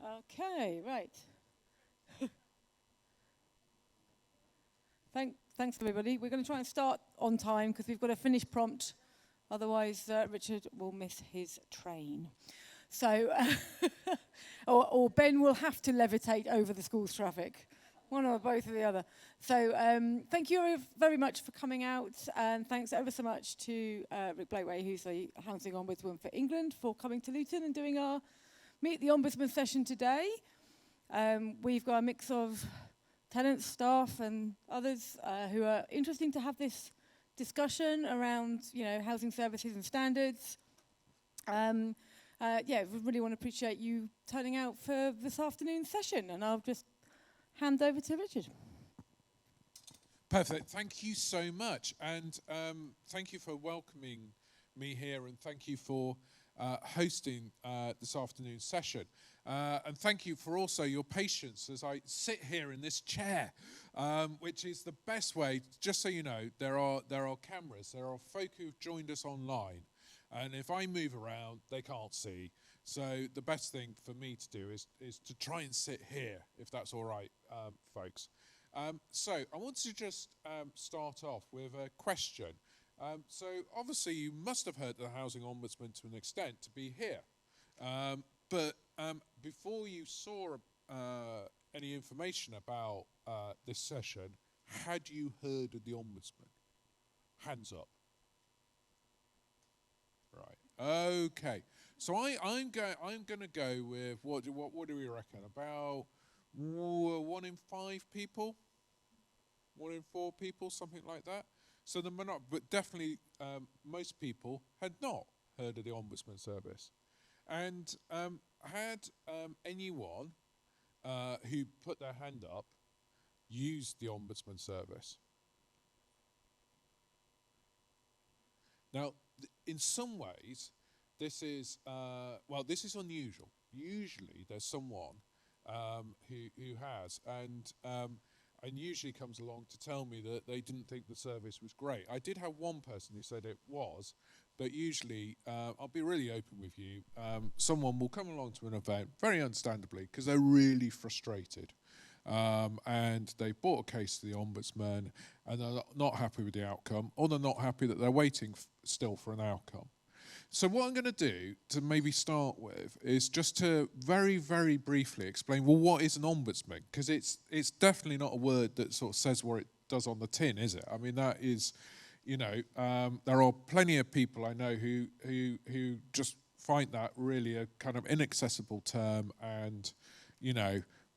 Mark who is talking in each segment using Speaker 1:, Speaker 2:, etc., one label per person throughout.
Speaker 1: Okay, right. Thanks, everybody. We're going to try and start on time because we've got a finish prompt. Otherwise, Richard will miss his train. So, or Ben will have to levitate over the school's traffic. One or both or the other. So thank you very much for coming out, and thanks ever so much to Rick Blakeway, who's the Housing Ombudsman for England, for coming to Luton and doing our Meet the Ombudsman session today. We've got a mix of tenants, staff, and others who are interesting to have this discussion around, housing services and standards. We really want to appreciate you turning out for this afternoon's session, and I'll just hand over to Richard.
Speaker 2: Perfect. Thank you so much, and thank you for welcoming me here, and thank you for hosting this afternoon's session. And thank you for also your patience as I sit here in this chair, which is the best way. Just so you know, there are cameras. There are folk who've joined us online, and if I move around, they can't see. So the best thing for me to do is to try and sit here, if that's all right, folks. So I want to just start off with a question. So obviously you must have heard the Housing Ombudsman to an extent to be here. But before you saw any information about this session, had you heard of the Ombudsman? Hands up. Right. Okay. So I'm going to go with what do we reckon? About 1 in 5 people, 1 in 4 people, something like that. So but definitely most people had not heard of the Ombudsman service. And had anyone who put their hand up used the Ombudsman service? Now, in some ways, this is unusual. Usually, there's someone who has, and usually comes along to tell me that they didn't think the service was great. I did have one person who said it was, but usually, I'll be really open with you, someone will come along to an event, very understandably, because they're really frustrated. And they brought a case to the Ombudsman, and they're not happy with the outcome, or they're not happy that they're waiting still for an outcome. So what I'm going to do to maybe start with is just to very, very briefly explain, well, what is an ombudsman? Because it's definitely not a word that sort of says what it does on the tin, is it? I mean, that is, there are plenty of people I know who just find that really a kind of inaccessible term, and,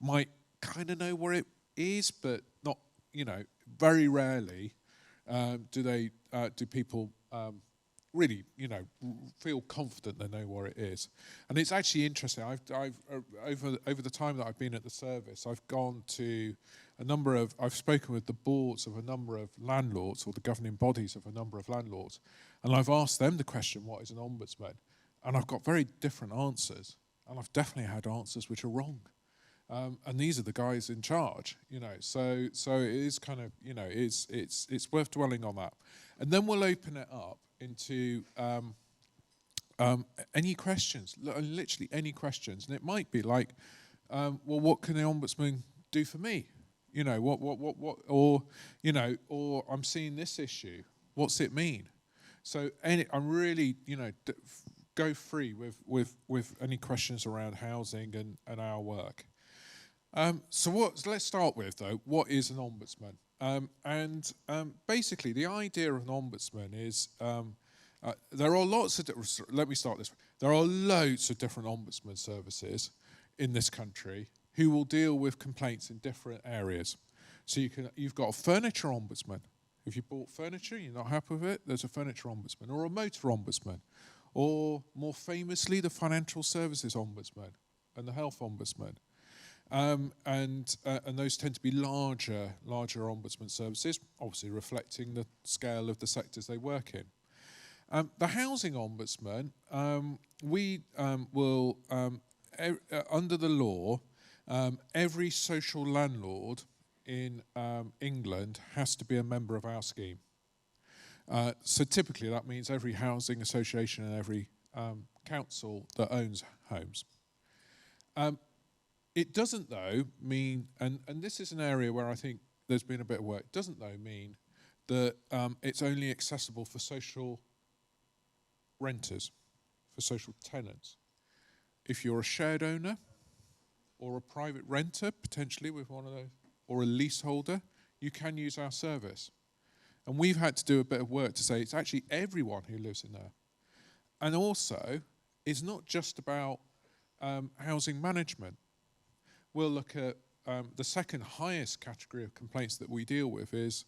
Speaker 2: might kind of know what it is, but not, very rarely do people really, feel confident they know what it is. And it's actually interesting. I've over the time that I've been at the service, I've gone to I've spoken with the boards of a number of landlords, or the governing bodies of a number of landlords, and I've asked them the question, what is an ombudsman? And I've got very different answers, and I've definitely had answers which are wrong. And these are the guys in charge, So it is kind of, it's worth dwelling on that, and then we'll open it up into any questions, literally any questions, and it might be like, well, what can the ombudsman do for me? What, or I'm seeing this issue. What's it mean? So I'm really, go free with any questions around housing and our work. So let's start with, though, what is an ombudsman? Basically, the idea of an ombudsman is there are lots of. Let me start this way. There are loads of different ombudsman services in this country who will deal with complaints in different areas. So you've got a furniture ombudsman. If you bought furniture, you're not happy with it, there's a furniture ombudsman, or a motor ombudsman, or more famously, the financial services ombudsman and the health ombudsman. And those tend to be larger ombudsman services, obviously reflecting the scale of the sectors they work in. The housing ombudsman, we will, under the law, every social landlord in England has to be a member of our scheme. So typically that means every housing association and every council that owns homes. It doesn't, though, mean, and this is an area where I think there's been a bit of work, doesn't, though, mean that it's only accessible for social renters, for social tenants. If you're a shared owner or a private renter, potentially with one of those, or a leaseholder, you can use our service. And we've had to do a bit of work to say it's actually everyone who lives in there. And also, it's not just about housing management. We'll look at the second highest category of complaints that we deal with is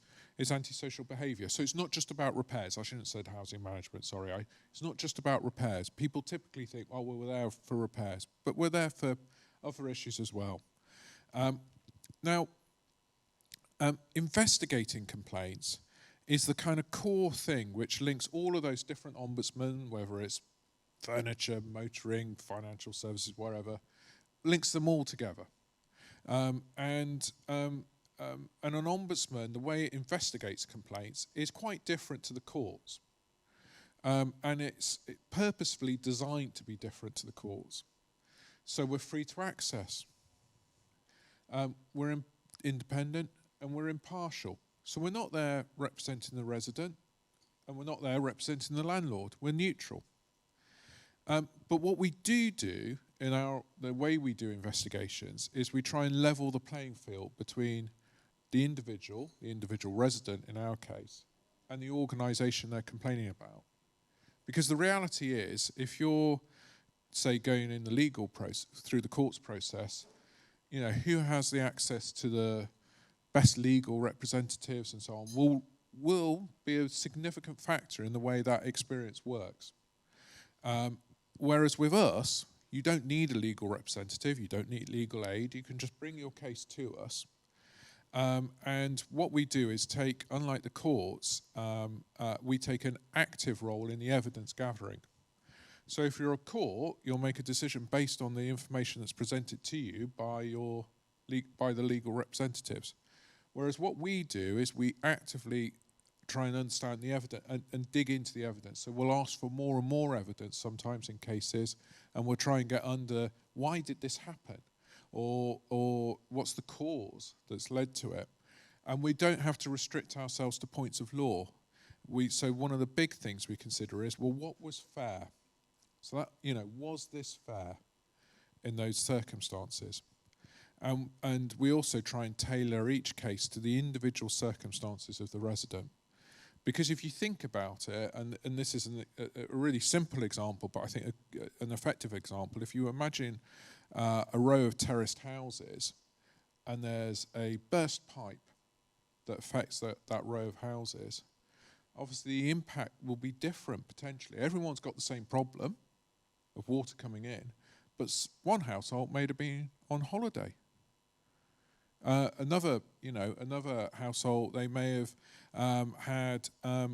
Speaker 2: antisocial behaviour. So it's not just about repairs. I shouldn't have said housing management, sorry. It's not just about repairs. People typically think, oh, well, we're there for repairs. But we're there for other issues as well. Now, investigating complaints is the kind of core thing which links all of those different ombudsmen, whether it's furniture, motoring, financial services, wherever, links them all together. And an ombudsman, the way it investigates complaints, is quite different to the courts. And it's purposefully designed to be different to the courts. So we're free to access. We're independent and we're impartial. So we're not there representing the resident and we're not there representing the landlord. We're neutral. But what we do in the way we do investigations is we try and level the playing field between the individual resident in our case, and the organisation they're complaining about. Because the reality is, if you're, say, going in the legal process, through the courts process, you know, who has the access to the best legal representatives and so on will be a significant factor in the way that experience works. Whereas with us, you don't need a legal representative, you don't need legal aid, you can just bring your case to us. And what we do is take, unlike the courts, we take an active role in the evidence gathering. So if you're a court, you'll make a decision based on the information that's presented to you by the legal representatives. Whereas what we do is we actively try and understand the evidence and dig into the evidence. So we'll ask for more and more evidence sometimes in cases, and we'll try and get under, why did this happen? Or what's the cause that's led to it? And we don't have to restrict ourselves to points of law. So one of the big things we consider is, well, what was fair? So that, you know, was this fair in those circumstances? And we also try and tailor each case to the individual circumstances of the resident. Because if you think about it, and this is a really simple example, but I think an effective example, if you imagine a row of terraced houses and there's a burst pipe that affects that row of houses, obviously the impact will be different potentially. Everyone's got the same problem of water coming in, but one household may have been on holiday. Another household, they may have had a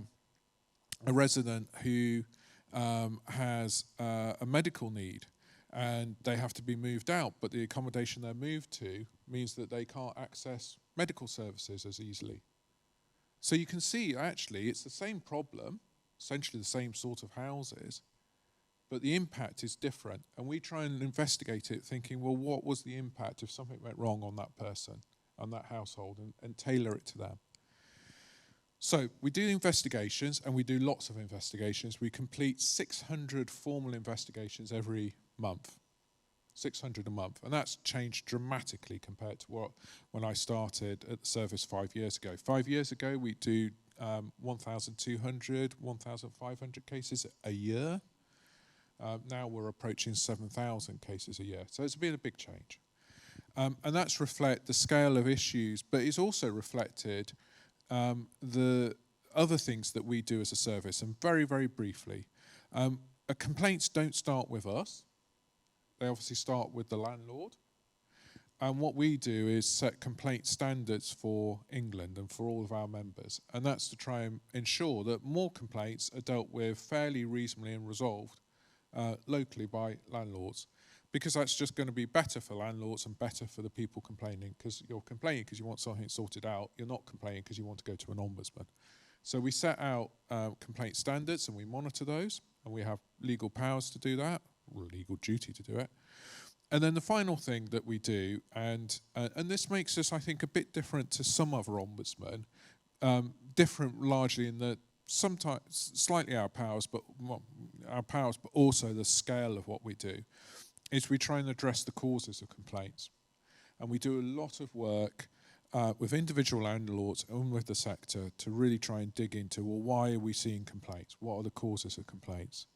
Speaker 2: resident who has a medical need and they have to be moved out, but the accommodation they're moved to means that they can't access medical services as easily. So you can see, actually, it's the same problem, essentially the same sort of houses, but the impact is different. And we try and investigate it thinking, well, what was the impact if something went wrong on that person, on that household, and tailor it to them. So we do investigations, and we do lots of investigations. We complete 600 formal investigations every month, 600 a month. And that's changed dramatically compared to when I started at the service 5 years ago. 5 years ago, we do 1,200, 1,500 cases a year. Now we're approaching 7,000 cases a year. So it's been a big change. And that's reflect the scale of issues, but it's also reflected the other things that we do as a service. And very, very briefly, complaints don't start with us. They obviously start with the landlord. And what we do is set complaint standards for England and for all of our members. And that's to try and ensure that more complaints are dealt with fairly reasonably and resolved locally by landlords, because that's just going to be better for landlords and better for the people complaining, because you're complaining because you want something sorted out. You're not complaining because you want to go to an ombudsman. So we set out complaint standards and we monitor those, and we have legal powers to do that, or legal duty to do it. And then the final thing that we do, and this makes us, I think, a bit different to some other ombudsmen, different largely in that sometimes slightly our powers, but also the scale of what we do, is we try and address the causes of complaints. And we do a lot of work with individual landlords and with the sector to really try and dig into, well, why are we seeing complaints? What are the causes of complaints?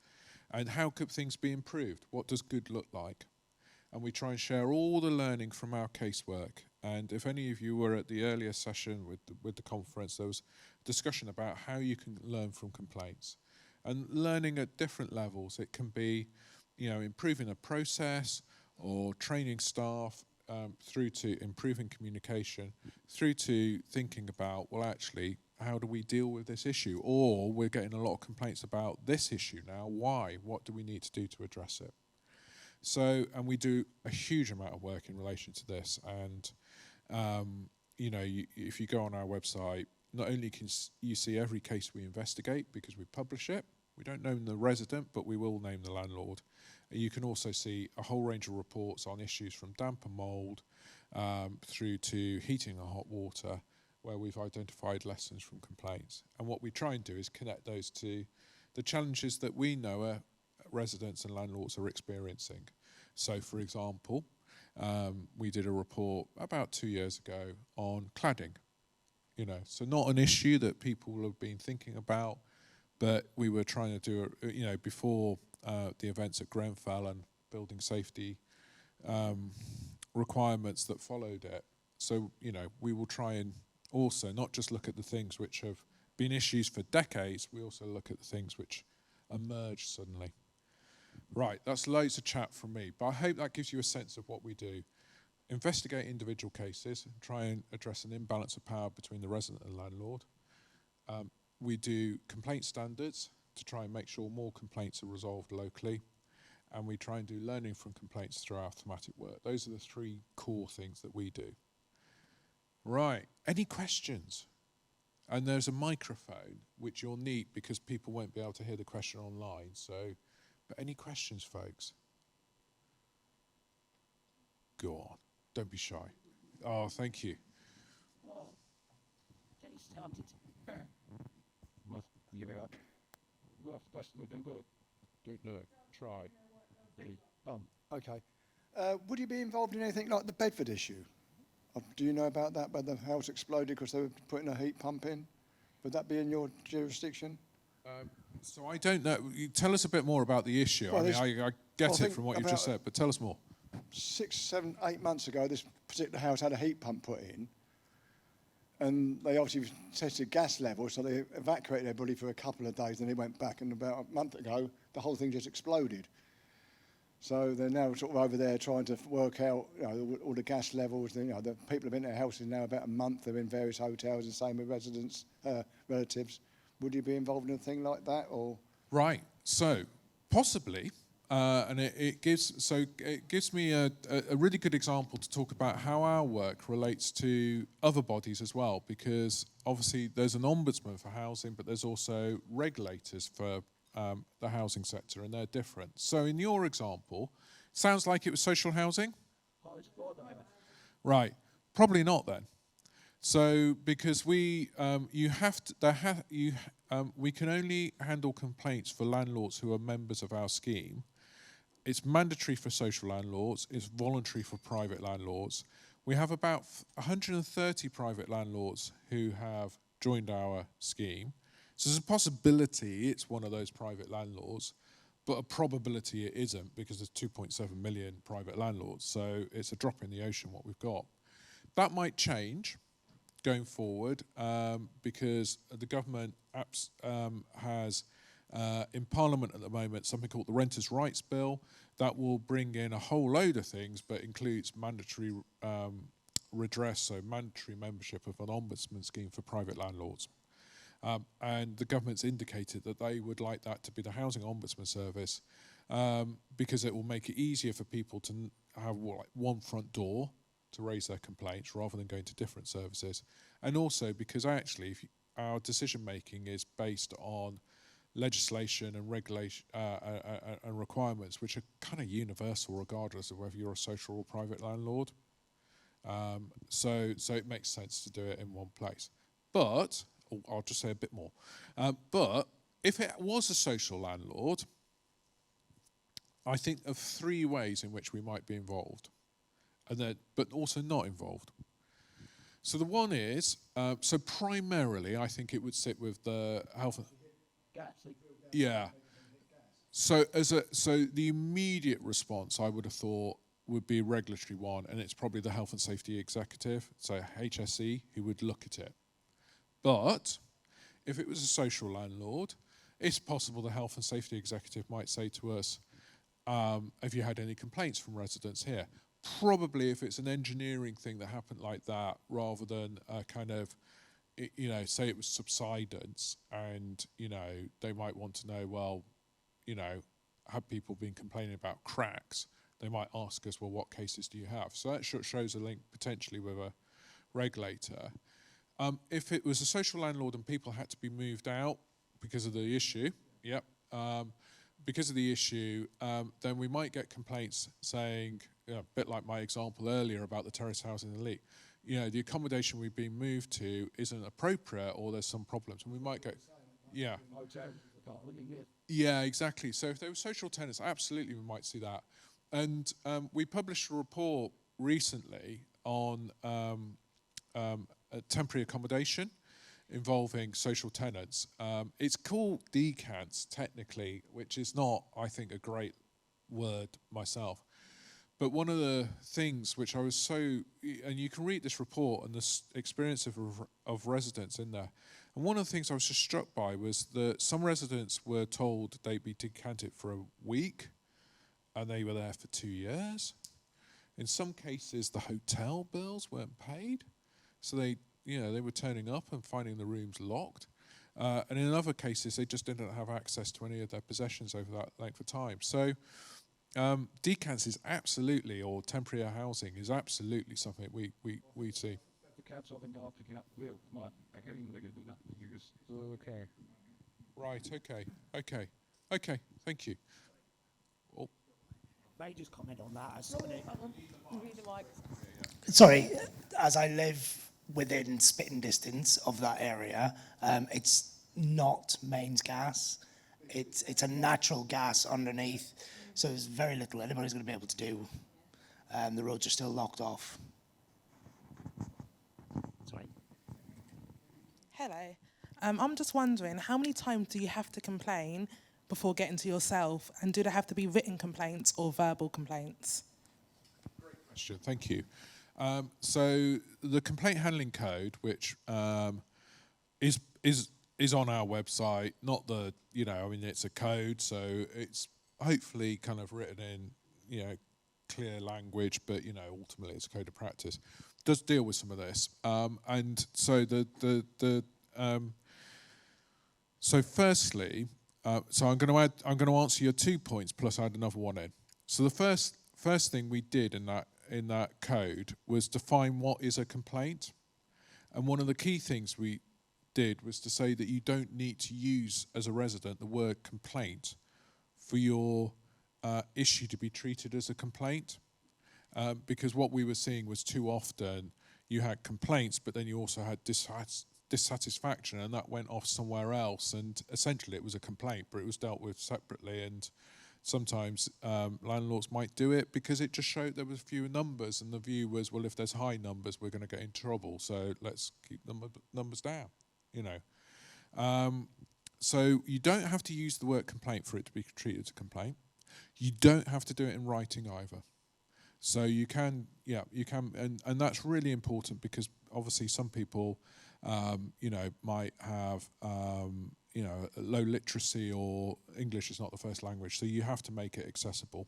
Speaker 2: And how could things be improved? What does good look like? And we try and share all the learning from our casework. And if any of you were at the earlier session with the conference, there was discussion about how you can learn from complaints. And learning at different levels. It can be, improving a process or training staff, through to improving communication, through to thinking about, well, actually, how do we deal with this issue? Or we're getting a lot of complaints about this issue now. Why? What do we need to do to address it? So, and we do a huge amount of work in relation to this. And, if you go on our website, not only can you see every case we investigate because we publish it, we don't name the resident, but we will name the landlord. You can also see a whole range of reports on issues from damp and mould through to heating and hot water, where we've identified lessons from complaints. And what we try and do is connect those to the challenges that we know residents and landlords are experiencing. So, for example, we did a report about 2 years ago on cladding. So not an issue that people have been thinking about, but we were trying to do, before the events at Grenfell and building safety requirements that followed it. So, we will try and also not just look at the things which have been issues for decades, we also look at the things which emerge suddenly. Right, that's loads of chat from me, but I hope that gives you a sense of what we do. Investigate individual cases, try and address an imbalance of power between the resident and landlord. We do complaint standards to try and make sure more complaints are resolved locally. And we try and do learning from complaints through our thematic work. Those are the three core things that we do. Right, any questions? And there's a microphone, which you'll need because people won't be able to hear the question online. So, but any questions, folks? Go on, don't be shy. Oh, thank you.
Speaker 3: Get started. Must give it up. Rough, that's looking good.
Speaker 2: Don't know. Try.
Speaker 4: Okay. Would you be involved in anything like the Bedford issue? Do you know about that, where the house exploded because they were putting a heat pump in? Would that be in your jurisdiction?
Speaker 2: So I don't know. You tell us a bit more about the issue.
Speaker 4: Well,
Speaker 2: I get it from what you've just said, but tell us more.
Speaker 4: 6, 7, 8 months ago, this particular house had a heat pump put in, and they obviously tested gas levels, so they evacuated everybody for a couple of days, and it went back, and about a month ago, the whole thing just exploded. So they're now sort of over there trying to work out, all the gas levels. The people have been in their houses now about a month. They're in various hotels, and same with residents, relatives. Would you be involved in a thing like that, or?
Speaker 2: Right. So possibly, and it gives me a really good example to talk about how our work relates to other bodies as well, because obviously there's an ombudsman for housing, but there's also regulators for the housing sector, and they're different. So in your example, sounds like it was social housing? Right, probably not then. So because we can only handle complaints for landlords who are members of our scheme. It's mandatory for social landlords, it's voluntary for private landlords. We have about 130 private landlords who have joined our scheme. So there's a possibility it's one of those private landlords, but a probability it isn't because there's 2.7 million private landlords. So it's a drop in the ocean what we've got. That might change going forward because the government has in Parliament at the moment something called the Renters' Rights Bill that will bring in a whole load of things, but includes mandatory redress, so mandatory membership of an ombudsman scheme for private landlords. And the government's indicated that they would like that to be the Housing Ombudsman Service because it will make it easier for people to have one front door to raise their complaints rather than going to different services. And also because actually our decision making is based on legislation and regulation and requirements which are kind of universal regardless of whether you're a social or private landlord. So it makes sense to do it in one place. But, I'll just say a bit more, but if it was a social landlord, I think of 3 ways in which we might be involved, but also not involved. So the one is, so primarily I think it would sit with the health. Yeah. So the immediate response I would have thought would be a regulatory one, and it's probably the Health and Safety Executive, so HSE, who would look at it. But if it was a social landlord, it's possible the Health and Safety Executive might say to us, have you had any complaints from residents here? Probably if it's an engineering thing that happened like that, rather than a kind of, say it was subsidence, and, they might want to know, well, have people been complaining about cracks? They might ask us, well, what cases do you have? So that shows a link potentially with a regulator. If it was a social landlord and people had to be moved out because of the issue, because of the issue, then we might get complaints saying, a bit like my example earlier about the terrace housing elite, the accommodation we've been moved to isn't appropriate, or there's some problems, and we might get, yeah, exactly. So if there were social tenants, absolutely we might see that. And we published a report recently on temporary accommodation involving social tenants. It's called decants technically, which is not, I think, a great word myself. But one of the things which I was and you can read this report and the experience of residents in there, and one of the things I was just struck by was that some residents were told they'd be decanted for a week, and they were there for 2 years. In some cases, the hotel bills weren't paid, so they were turning up and finding the rooms locked. And in other cases, they just didn't have access to any of their possessions over that length of time. So decants is absolutely, or temporary housing is absolutely something we see.
Speaker 3: Okay.
Speaker 2: Right, okay, thank you.
Speaker 5: May I just comment on that?
Speaker 1: Read the mic.
Speaker 5: Sorry, as I live within spitting distance of that area, it's not mains gas. It's a natural gas underneath, so there's very little anybody's going to be able to do. The roads are still locked off. Sorry.
Speaker 6: Hello. I'm just wondering, how many times do you have to complain before getting to yourself, and do there have to be written complaints or verbal complaints?
Speaker 2: Great question, thank you. So the complaint handling code, which is on our website, not the, it's a code, so it's hopefully kind of written in, clear language, but, ultimately it's a code of practice. Does deal with some of this. And so so firstly, so I'm going to answer your 2 points plus add another one in. So the first thing we did in that code was define what is a complaint, and one of the key things we did was to say that you don't need to use as a resident the word complaint for your issue to be treated as a complaint, because what we were seeing was too often you had complaints, but then you also had dissatisfaction, and that went off somewhere else, and essentially it was a complaint, but it was dealt with separately. And sometimes landlords might do it because it just showed there was fewer numbers, and the view was, well, if there's high numbers, we're going to get in trouble, so let's keep the numbers down, So you don't have to use the word complaint for it to be treated as a complaint. You don't have to do it in writing either. So you can, and that's really important, because obviously some people might have, low literacy, or English is not the first language, so you have to make it accessible.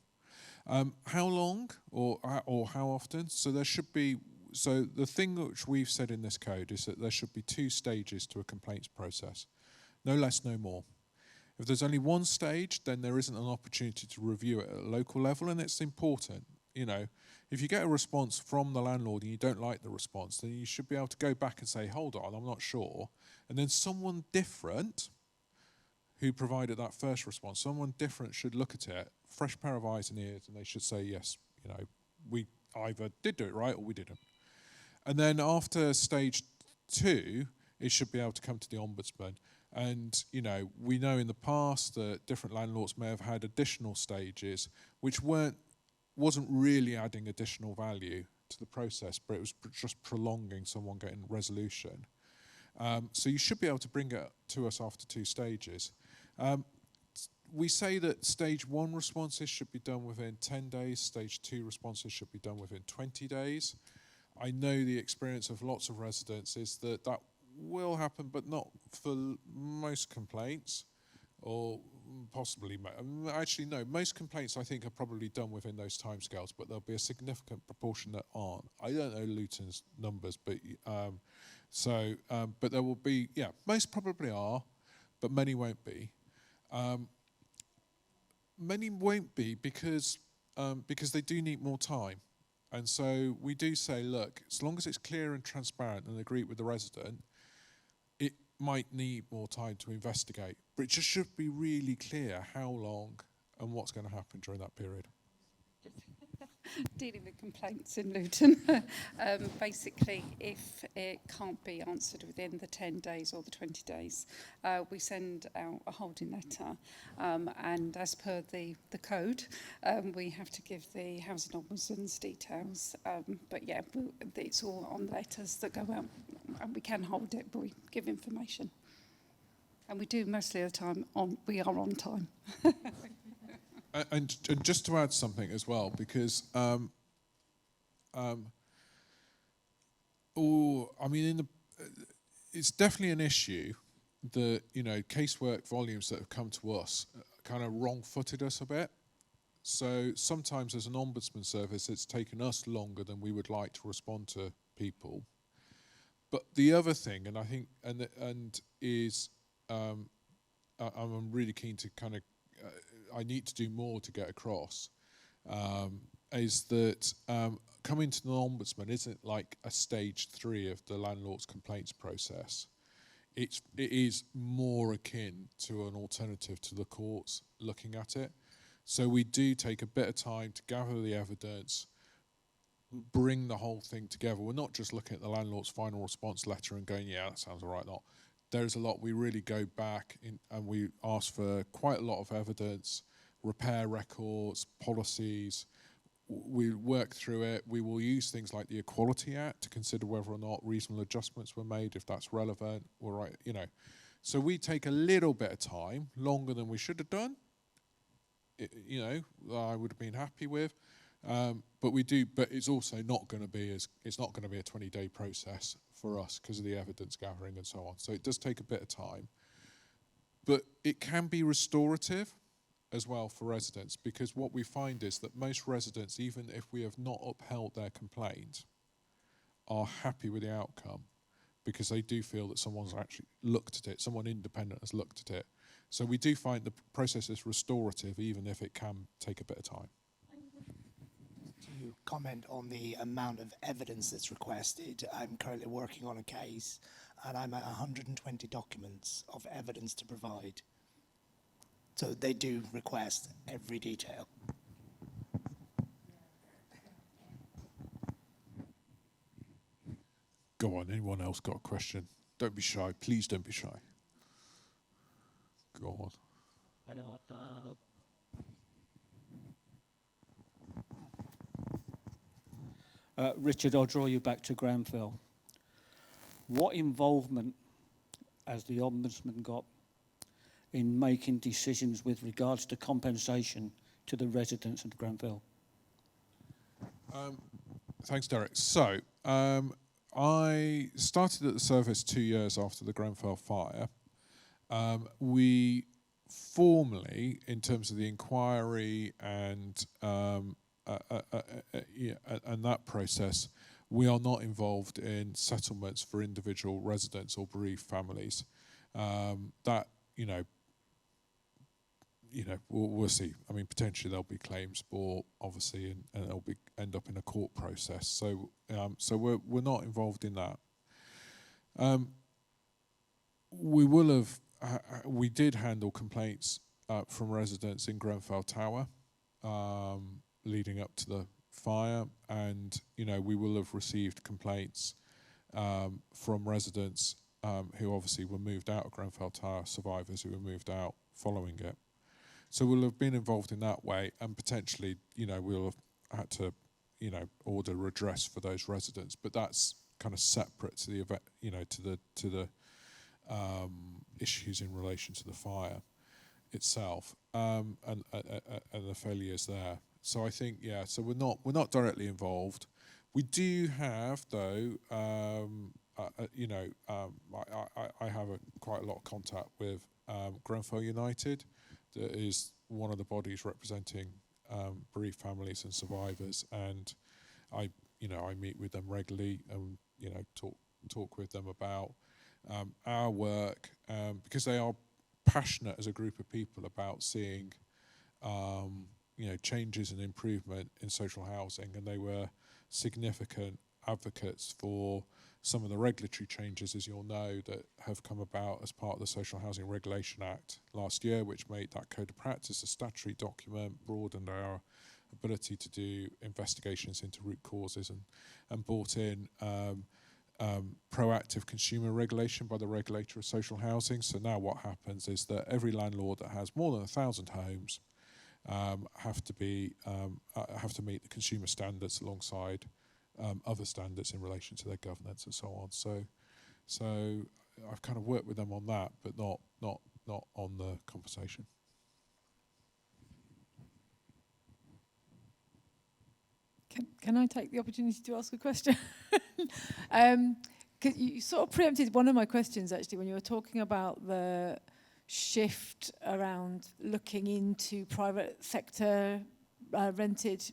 Speaker 2: How long or how often? So there should be, so the thing which we've said in this code is that there should be 2 stages to a complaints process. No less, no more. If there's only one stage, then there isn't an opportunity to review it at a local level, and it's important. If you get a response from the landlord and you don't like the response, then you should be able to go back and say, hold on, I'm not sure. And then someone different who provided that first response. Someone different should look at it, fresh pair of eyes and ears, and they should say, yes, you know, we either did do it right or we didn't. And then after stage 2, it should be able to come to the ombudsman. And, you know, we know in the past that different landlords may have had additional stages which wasn't really adding additional value to the process, but it was just prolonging someone getting resolution. So you should be able to bring it to us after 2 stages. We say that stage 1 responses should be done within 10 days, stage 2 responses should be done within 20 days. I know the experience of lots of residents is that that will happen, but not for most complaints, or possibly, actually no, most complaints I think are probably done within those timescales, but there'll be a significant proportion that aren't. I don't know Luton's numbers, but but there will be, yeah, most probably are, but many won't be. Many won't be because they do need more time. And so we do say, look, as long as it's clear and transparent and agreed with the resident, it might need more time to investigate. But it just should be really clear how long and what's going to happen during that period.
Speaker 7: Dealing with complaints in Luton. Basically, if it can't be answered within the 10 days or the 20 days, we send out a holding letter. And as per the code, we have to give the housing ombudsman's details. But yeah, it's all on letters that go out. And we can hold it, but we give information. And we do mostly of the time, we are on time.
Speaker 2: And just to add something as well, because it's definitely an issue that, you know, casework volumes that have come to us kind of wrong-footed us a bit. So sometimes as an ombudsman service, it's taken us longer than we would like to respond to people. But the other thing, and I think, I'm really keen to kind of, I need to do more to get across, is that coming to the ombudsman isn't like a stage 3 of the landlord's complaints process. It is more akin to an alternative to the courts looking at it. So we do take a bit of time to gather the evidence, bring the whole thing together. We're not just looking at the landlord's final response letter and going, yeah, that sounds all right. Not. There's a lot. We really go back and we ask for quite a lot of evidence, repair records, policies. We work through it. We will use things like the Equality Act to consider whether or not reasonable adjustments were made, if that's relevant. We're right, you know. So we take a little bit of time, longer than we should have done. You know, I would have been happy with. But we do. But it's also not going to be it's not going to be a 20-day process for us because of the evidence gathering and so on. So it does take a bit of time. But it can be restorative as well for residents, because what we find is that most residents, even if we have not upheld their complaint, are happy with the outcome because they do feel that someone's actually looked at it, someone independent has looked at it. So we do find the process is restorative, even if it can take a bit of time.
Speaker 5: To comment on the amount of evidence that's requested, I'm currently working on a case and I'm at 120 documents of evidence to provide. So they do request every detail.
Speaker 2: Go on, anyone else got a question? Don't be shy, please don't be shy. Go on.
Speaker 8: Richard, I'll draw you back to Grenfell. What involvement has the Ombudsman got in making decisions with regards to compensation to the residents of Grenfell?
Speaker 2: Thanks, Derek. So, I started at the service 2 years after the Grenfell fire. We formally, in terms of the inquiry and that process, we are not involved in settlements for individual residents or bereaved families. That, we'll see. I mean, potentially there'll be claims, but obviously, and it'll end up in a court process. So, we're not involved in that. We will have we did handle complaints from residents in Grenfell Tower leading up to the fire, and we will have received complaints from residents who obviously were moved out of Grenfell Tower, survivors who were moved out following it. So we'll have been involved in that way, and potentially, we'll have had to, order redress for those residents. But that's kind of separate to the event, to the issues in relation to the fire itself, and the failures there. So I think, so we're not directly involved. We do have, though, I have quite a lot of contact with Grenfell United. That is one of the bodies representing bereaved families and survivors, and I meet with them regularly and talk with them about our work, because they are passionate as a group of people about seeing changes and improvement in social housing, and they were significant advocates for some of the regulatory changes, as you'll know, that have come about as part of the Social Housing Regulation Act last year, which made that code of practice a statutory document, broadened our ability to do investigations into root causes, and brought in proactive consumer regulation by the regulator of social housing. So now what happens is that every landlord that has more than 1,000 homes have to meet the consumer standards alongside other standards in relation to their governance and so on. So I've kind of worked with them on that, but not on the compensation.
Speaker 1: Can I take the opportunity to ask a question? 'Cause you sort of preempted one of my questions, actually, when you were talking about the shift around looking into private sector rented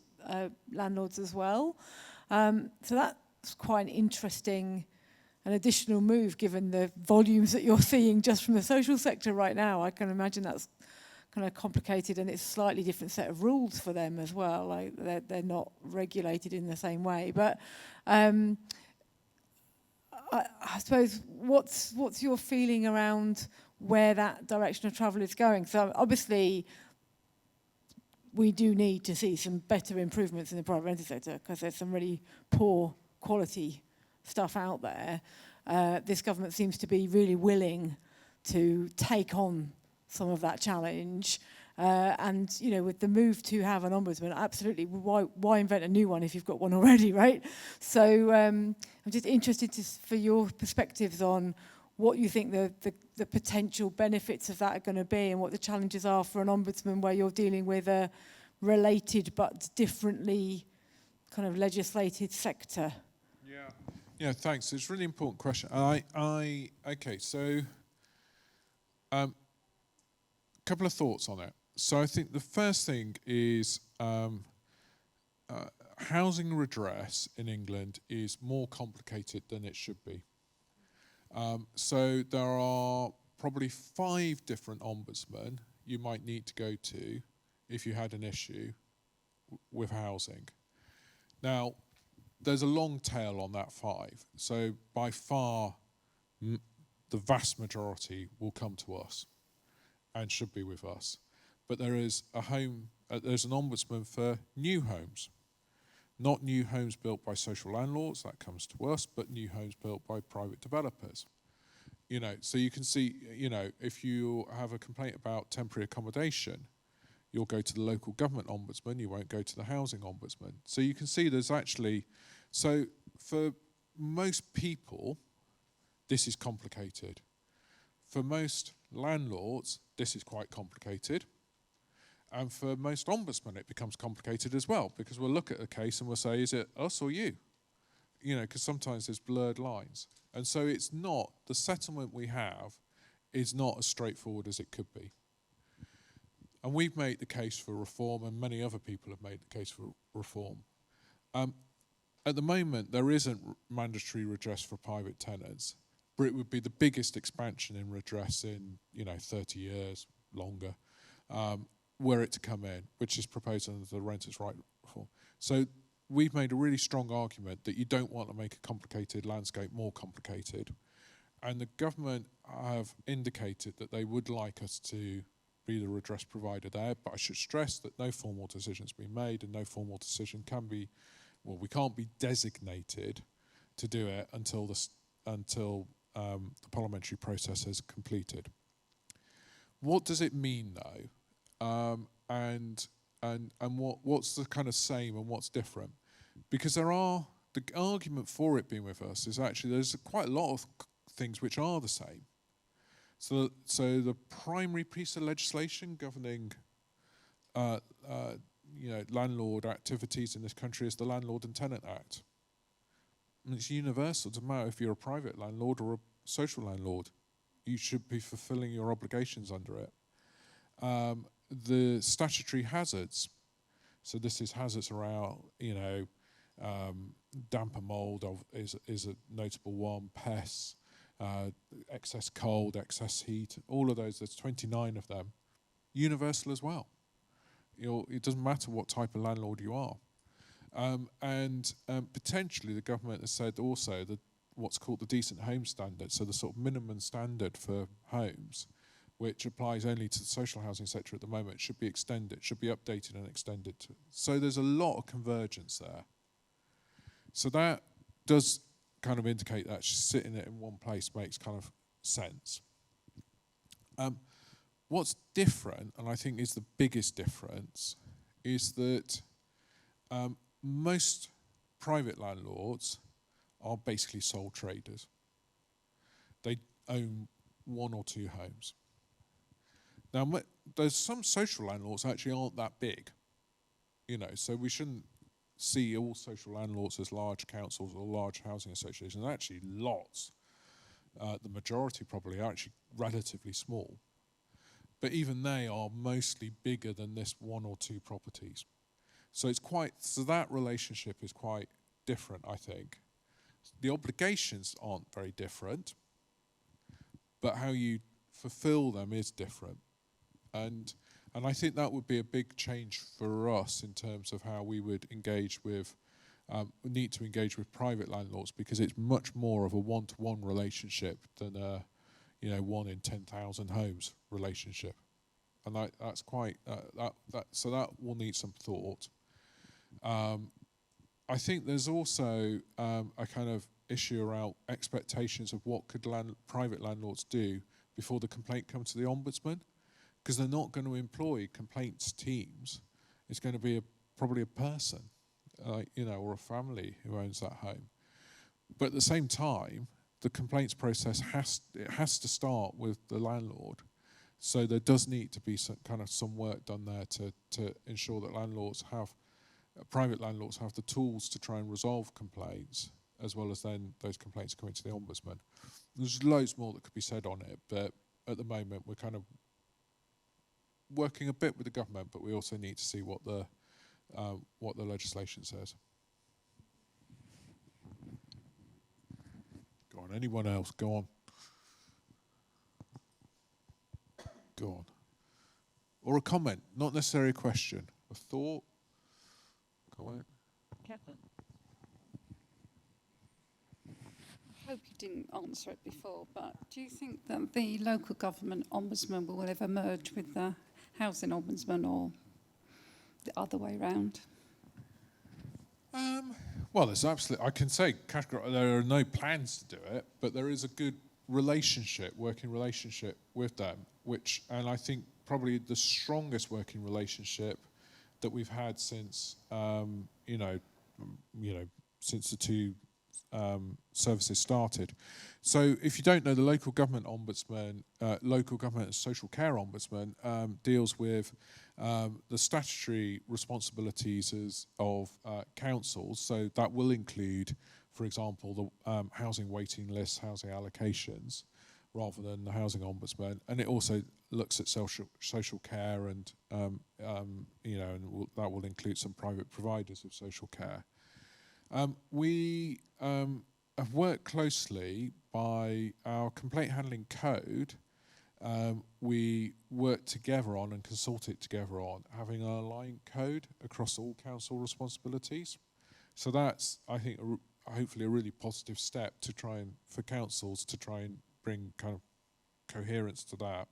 Speaker 1: landlords as well. So that's quite an interesting and additional move, given the volumes that you're seeing just from the social sector right now. I can imagine that's kind of complicated, and it's a slightly different set of rules for them as well. Like they're not regulated in the same way. But I suppose what's your feeling around where that direction of travel is going? So obviously, we do need to see some better improvements in the private rented sector, because there's some really poor quality stuff out there. This government seems to be really willing to take on some of that challenge. And, with the move to have an ombudsman, absolutely, why invent a new one if you've got one already, right? So I'm just interested for your perspectives on what you think the potential benefits of that are going to be, and what the challenges are for an ombudsman where you're dealing with a related but differently kind of legislated sector.
Speaker 2: Yeah, thanks. It's a really important question. Okay, so couple of thoughts on it. So I think the first thing is housing redress in England is more complicated than it should be. So there are probably 5 different ombudsmen you might need to go to if you had an issue with housing. Now, there's a long tail on that 5. So by far, the vast majority will come to us and should be with us. But there is there's an ombudsman for new homes. Not new homes built by social landlords, that comes to us, but new homes built by private developers. So you can see, if you have a complaint about temporary accommodation, you'll go to the local government ombudsman, you won't go to the housing ombudsman. So you can see there's actually, so for most people, this is complicated. For most landlords, this is quite complicated. And for most ombudsmen, it becomes complicated as well, because we'll look at a case and we'll say, is it us or you? Because sometimes there's blurred lines. And so it's not, the settlement we have is not as straightforward as it could be. And we've made the case for reform, and many other people have made the case for reform. At the moment, there isn't mandatory redress for private tenants, but it would be the biggest expansion in redress in 30 years, longer, were it to come in, which is proposed under the Renters' Right Reform. So we've made a really strong argument that you don't want to make a complicated landscape more complicated. And the government have indicated that they would like us to be the redress provider there, but I should stress that no formal decision's been made, and no formal decision can be, well, we can't be designated to do it until the parliamentary process is completed. What does it mean, though? And what's the kind of same and what's different? Because the argument for it being with us is actually there's quite a lot of things which are the same. So the primary piece of legislation governing landlord activities in this country is the Landlord and Tenant Act. And it's universal. It doesn't matter if you're a private landlord or a social landlord. You should be fulfilling your obligations under it. The statutory hazards. So this is hazards around, damp and mould is a notable one, pests, excess cold, excess heat, all of those, there's 29 of them. Universal as well. It doesn't matter what type of landlord you are. And potentially the government has said also that what's called the decent home standard, so the sort of minimum standard for homes, which applies only to the social housing sector at the moment, should be extended, should be updated and extended. So there's a lot of convergence there. So that does kind of indicate that sitting it in one place makes kind of sense. What's different, and I think is the biggest difference, is that most private landlords are basically sole traders. They own one or two homes. Now, there's some social landlords actually aren't that big, so we shouldn't see all social landlords as large councils or large housing associations. Actually, lots, the majority probably, are actually relatively small. But even they are mostly bigger than this one or two properties. So that relationship is quite different, I think. The obligations aren't very different, but how you fulfill them is different. And I think that would be a big change for us in terms of how we would engage with, need to engage with private landlords, because it's much more of a one-to-one relationship than a, 1 in 10,000 homes relationship. And that's quite, so that will need some thought. I think there's also a kind of issue around expectations of what could private landlords do before the complaint comes to the ombudsman, because they're not going to employ complaints teams. It's going to be probably a person, or a family who owns that home. But at the same time, the complaints process has to start with the landlord. So there does need to be some work done there to ensure that private landlords have the tools to try and resolve complaints, as well as then those complaints coming to the ombudsman. There's loads more that could be said on it, but at the moment we're kind of working a bit with the government, but we also need to see what the legislation says. Go on, anyone else? Go on. Go on. Or a comment, not necessarily a question. A thought? Comment?
Speaker 7: Catherine. I hope you didn't answer it before, but do you think that the local government ombudsman will ever merge with the housing ombudsman, or the other way round?
Speaker 2: Well, there's absolutely, I can say there are no plans to do it, but there is a good working relationship with them, and I think probably the strongest working relationship that we've had since, since the two services started. So if you don't know, the local government ombudsman, local government and social care ombudsman deals with the statutory responsibilities of councils. So that will include, for example, the housing waiting lists, housing allocations, rather than the housing ombudsman. And it also looks at social care and, and that will include some private providers of social care. We have worked closely by our complaint handling code. We work together on and consult it together on having an aligned code across all council responsibilities. So that's, I think, hopefully a really positive step to try and, for councils to try and bring kind of coherence to that.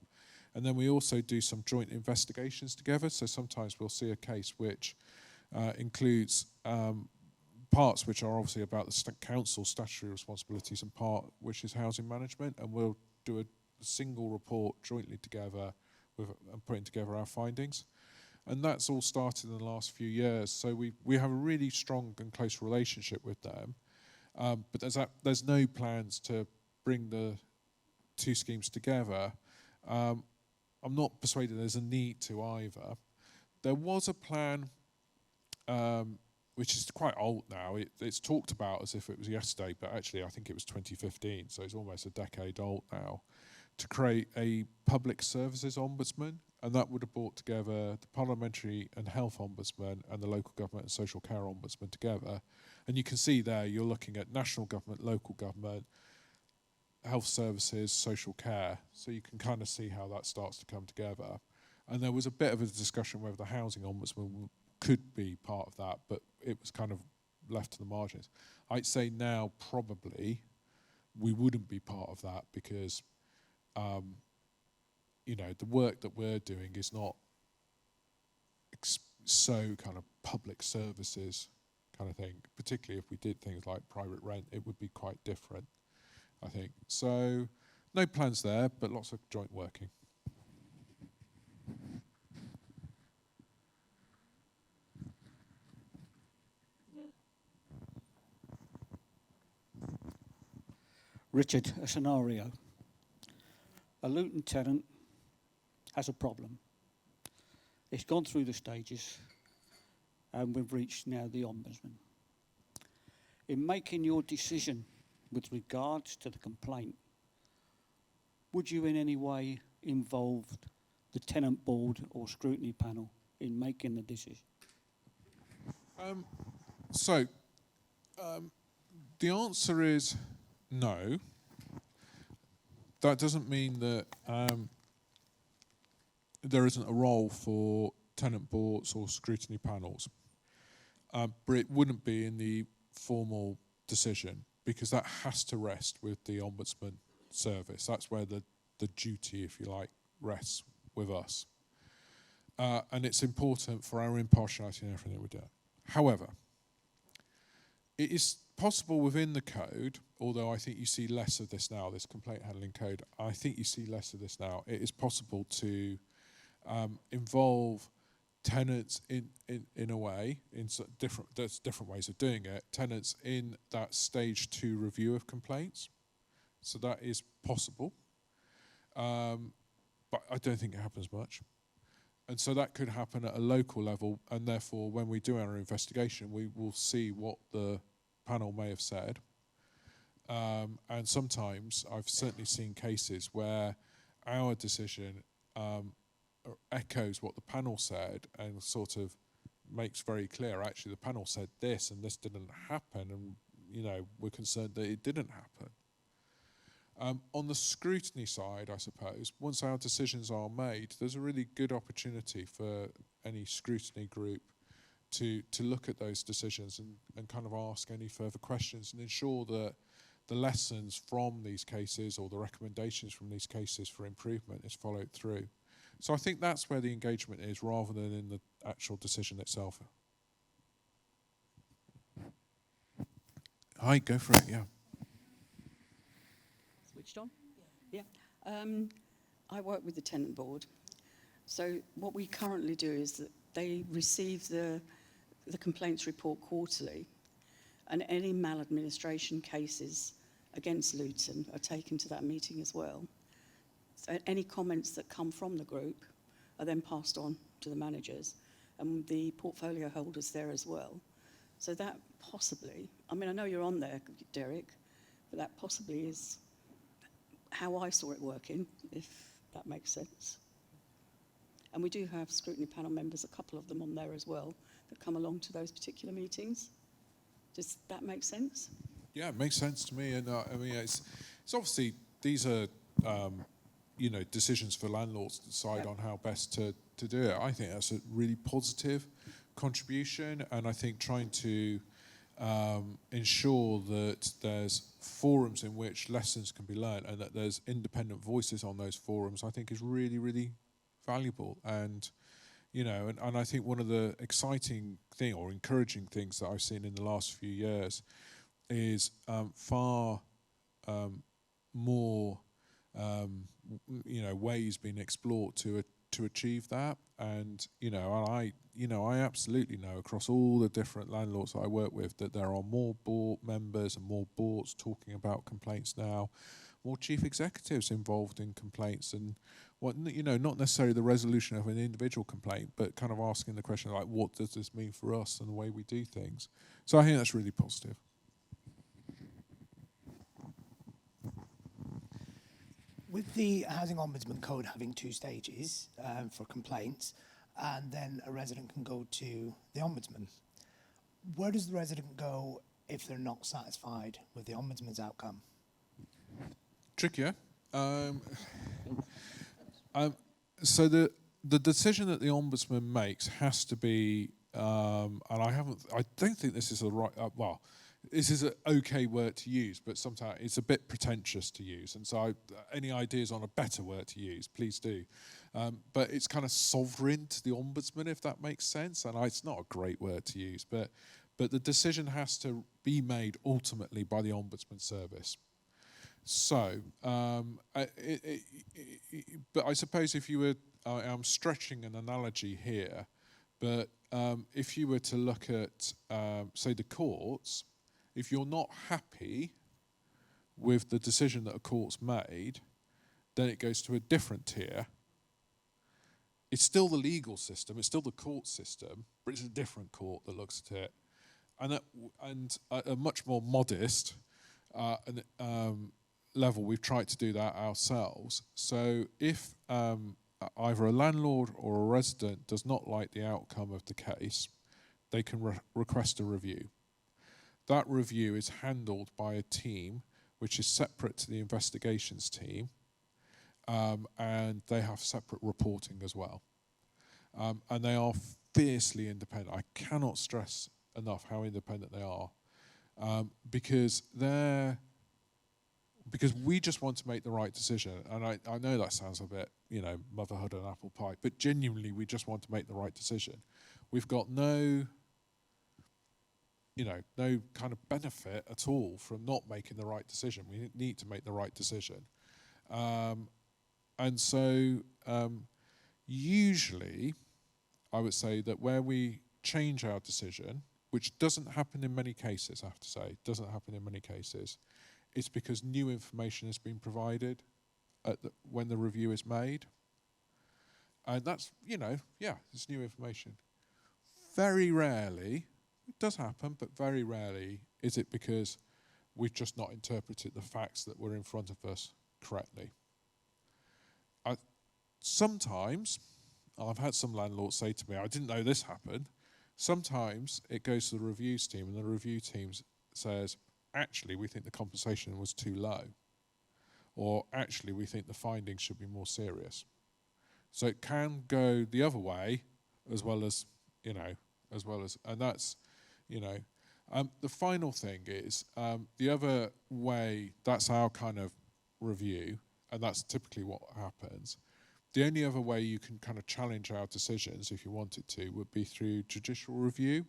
Speaker 2: And then we also do some joint investigations together. So sometimes we'll see a case which includes parts which are obviously about the council's statutory responsibilities and part which is housing management, and we'll do a single report jointly together and putting together our findings. And that's all started in the last few years. So we have a really strong and close relationship with them. But there's no plans to bring the two schemes together. I'm not persuaded there's a need to either. There was a plan, which is quite old now. It's talked about as if it was yesterday, but actually I think it was 2015, so it's almost a decade old now, to create a public services ombudsman, and that would have brought together the parliamentary and health ombudsman and the local government and social care ombudsman together. And you can see there you're looking at national government, local government, health services, social care, so you can kind of see how that starts to come together. And there was a bit of a discussion whether the housing ombudsman could be part of that, but it was kind of left to the margins. I'd say now probably we wouldn't be part of that because the work that we're doing is not so kind of public services kind of thing. Particularly if we did things like private rent, it would be quite different, I think. So no plans there, but lots of joint working.
Speaker 8: Richard, a scenario. A Luton tenant has a problem. It's gone through the stages and we've reached now the ombudsman. In making your decision with regards to the complaint, would you in any way involve the tenant board or scrutiny panel in making the decision?
Speaker 2: The answer is no. That doesn't mean that there isn't a role for tenant boards or scrutiny panels, but it wouldn't be in the formal decision because that has to rest with the Ombudsman service. That's where the duty, if you like, rests with us. And it's important for our impartiality in everything we do. However, it is possible within the code, although I think you see less of this now, this complaint handling code, I think you see less of this now. It is possible to involve tenants in a way, there's different ways of doing it, tenants in that stage 2 review of complaints. So that is possible, but I don't think it happens much. And so that could happen at a local level, and therefore when we do our investigation, we will see what the panel may have said. And sometimes I've certainly seen cases where our decision echoes what the panel said and sort of makes very clear, actually the panel said this and this didn't happen, and we're concerned that it didn't happen. On the scrutiny side, I suppose, once our decisions are made, there's a really good opportunity for any scrutiny group to look at those decisions and kind of ask any further questions and ensure that the lessons from these cases or the recommendations from these cases for improvement is followed through. So I think that's where the engagement is rather than in the actual decision itself. Hi, go for it, yeah.
Speaker 9: Switched on? Yeah. I work with the tenant board. So what we currently do is that they receive the complaints report quarterly, and any maladministration cases against Luton are taken to that meeting as well. So any comments that come from the group are then passed on to the managers and the portfolio holders there as well. So that possibly, I mean, I know you're on there, Derek, but that possibly is how I saw it working, if that makes sense. And we do have scrutiny panel members, a couple of them on there as well, that come along to those particular meetings. Does that make sense?
Speaker 2: Yeah, it makes sense to me. And I mean, it's obviously, these are, decisions for landlords to decide on how best to do it. I think that's a really positive contribution. And I think trying to ensure that there's forums in which lessons can be learned and that there's independent voices on those forums, I think is really, really valuable. And, and I think one of the exciting thing or encouraging things that I've seen in the last few years is far more, ways being explored to achieve that. And I absolutely know across all the different landlords that I work with that there are more board members and more boards talking about complaints now, more chief executives involved in complaints, and not necessarily the resolution of an individual complaint, but kind of asking the question like, what does this mean for us and the way we do things? So I think that's really positive.
Speaker 5: With the Housing Ombudsman Code having 2 stages for complaints, and then a resident can go to the Ombudsman, where does the resident go if they're not satisfied with the Ombudsman's outcome?
Speaker 2: Trickier. So the decision that the Ombudsman makes has to be, and I don't think this is the right, this is an okay word to use, but sometimes it's a bit pretentious to use. And so any ideas on a better word to use, please do. But it's kind of sovereign to the Ombudsman, if that makes sense. And it's not a great word to use, but the decision has to be made ultimately by the Ombudsman Service. So, but I suppose if you were, I'm stretching an analogy here, but if you were to look at, say, the courts, if you're not happy with the decision that a court's made, then it goes to a different tier. It's still the legal system, it's still the court system, but it's a different court that looks at it. And at a much more modest level, we've tried to do that ourselves. So if either a landlord or a resident does not like the outcome of the case, they can request a review. That review is handled by a team which is separate to the investigations team, and they have separate reporting as well. And they are fiercely independent. I cannot stress enough how independent they are, because we just want to make the right decision. And I know that sounds a bit, motherhood and apple pie, but genuinely we just want to make the right decision. We've got no kind of benefit at all from not making the right decision. We need to make the right decision. And so usually I would say that where we change our decision, which doesn't happen in many cases, I have to say, doesn't happen in many cases, it's because new information has been provided when the review is made. And that's, it's new information. Very rarely, it does happen, but very rarely is it because we've just not interpreted the facts that were in front of us correctly. Sometimes, I've had some landlords say to me, I didn't know this happened. Sometimes it goes to the reviews team and the review team says, actually, we think the compensation was too low. Or actually, we think the findings should be more serious. So it can go the other way as well as, and that's, the final thing is, the other way, that's our kind of review, and that's typically what happens. The only other way you can kind of challenge our decisions, if you wanted to, would be through judicial review.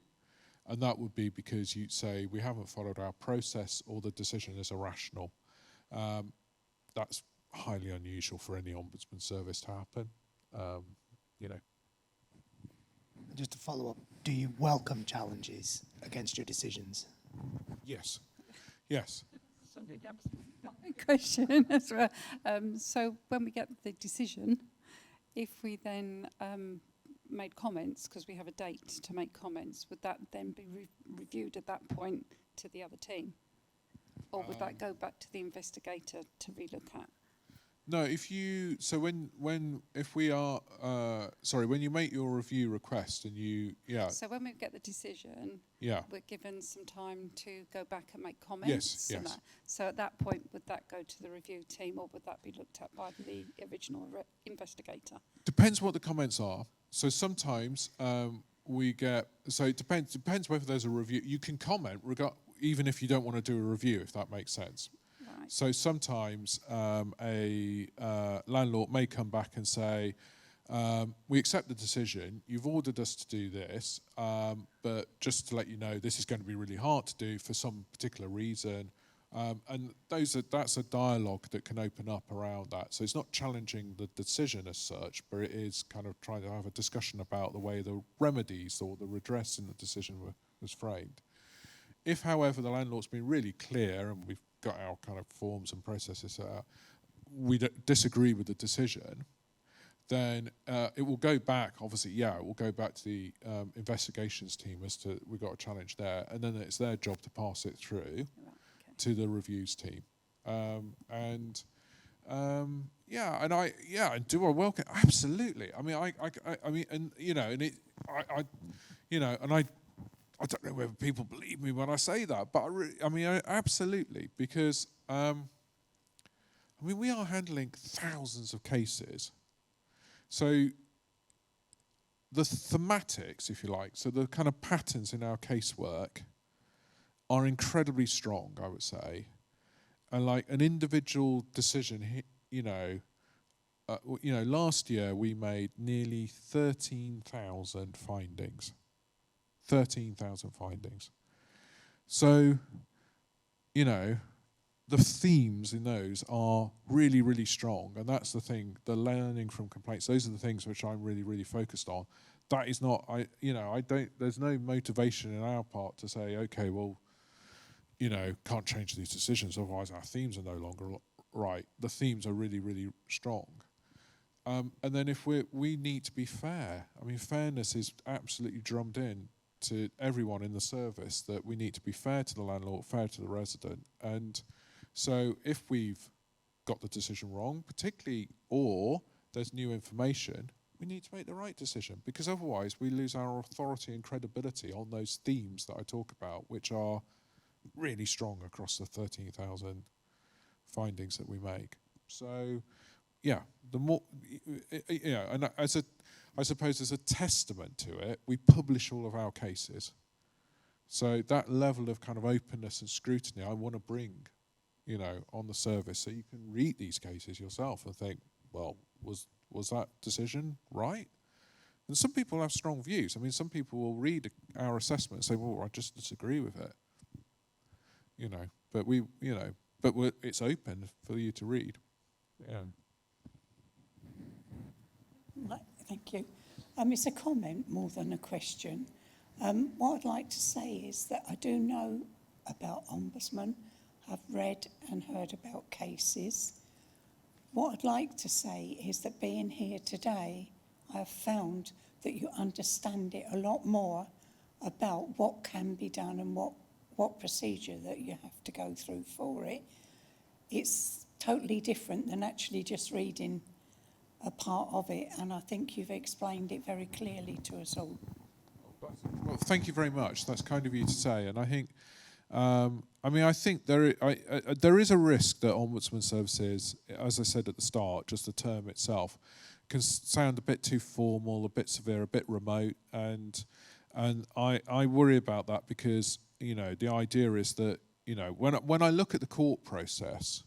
Speaker 2: And that would be because you'd say, we haven't followed our process or the decision is irrational. That's highly unusual for any ombudsman service to happen,
Speaker 5: Just to follow up, do you welcome challenges against your decisions?
Speaker 2: Yes.
Speaker 7: Question as well. So when we get the decision, if we then made comments, because we have a date to make comments, would that then be reviewed at that point to the other team? Or would that go back to the investigator to relook at?
Speaker 2: No, if you, so when you make your review request and
Speaker 7: So when we get the decision, we're given some time to go back and make comments.
Speaker 2: Yes.
Speaker 7: That. So at that point, would that go to the review team or would that be looked at by the original investigator?
Speaker 2: Depends what the comments are. So sometimes we get, so it depends whether there's a review. You can comment even if you don't want to do a review, if that makes sense.
Speaker 7: Right.
Speaker 2: So sometimes a landlord may come back and say, we accept the decision, you've ordered us to do this, but just to let you know, this is going to be really hard to do for some particular reason. And that's a dialogue that can open up around that. So it's not challenging the decision as such, but it is kind of trying to have a discussion about the way the remedies or the redress in the decision was framed. If, however, the landlord's been really clear, and we've got our kind of forms and processes set out, we disagree with the decision, then it will go back, obviously, it will go back to the investigations team as to, we've got a challenge there, and then it's their job to pass it through to the reviews team. And do I welcome? Absolutely. I mean, I mean, and you know, and I don't know whether people believe me when I say that, but I absolutely, because I mean, we are handling thousands of cases. So the thematics, if you like, so the kind of patterns in our casework are incredibly strong, I would say. And like an individual decision, last year we made nearly 13,000 findings. 13,000 findings. So, the themes in those are really, really strong. And that's the thing, the learning from complaints, those are the things which I'm really, really focused on. That is not, there's no motivation in our part to say, okay, well, can't change these decisions, otherwise our themes are no longer right. The themes are really, really strong. And then if we need to be fair, I mean, fairness is absolutely drummed in to everyone in the service, that we need to be fair to the landlord, fair to the resident. And so if we've got the decision wrong, particularly, or there's new information, we need to make the right decision, because otherwise we lose our authority and credibility on those themes that I talk about, which are really strong across the 13,000 findings that we make. So, the more, and I suppose as a testament to it, we publish all of our cases. So that level of kind of openness and scrutiny I want to bring, on the service, so you can read these cases yourself and think, well, was that decision right? And some people have strong views. I mean, some people will read our assessment and say, well, I just disagree with it. But it's open for you to read. Yeah.
Speaker 10: Thank you. It's a comment more than a question. What I'd like to say is that I do know about ombudsman. I've read and heard about cases. What I'd like to say is that being here today, I have found that you understand it a lot more about what can be done and what procedure that you have to go through for it. It's totally different than actually just reading a part of it, and I think you've explained it very clearly to us all.
Speaker 2: Well, thank you very much. That's kind of you to say. And I think, I think there is a risk that ombudsman services, as I said at the start, just the term itself, can sound a bit too formal, a bit severe, a bit remote, and I worry about that, because the idea is that when I look at the court process,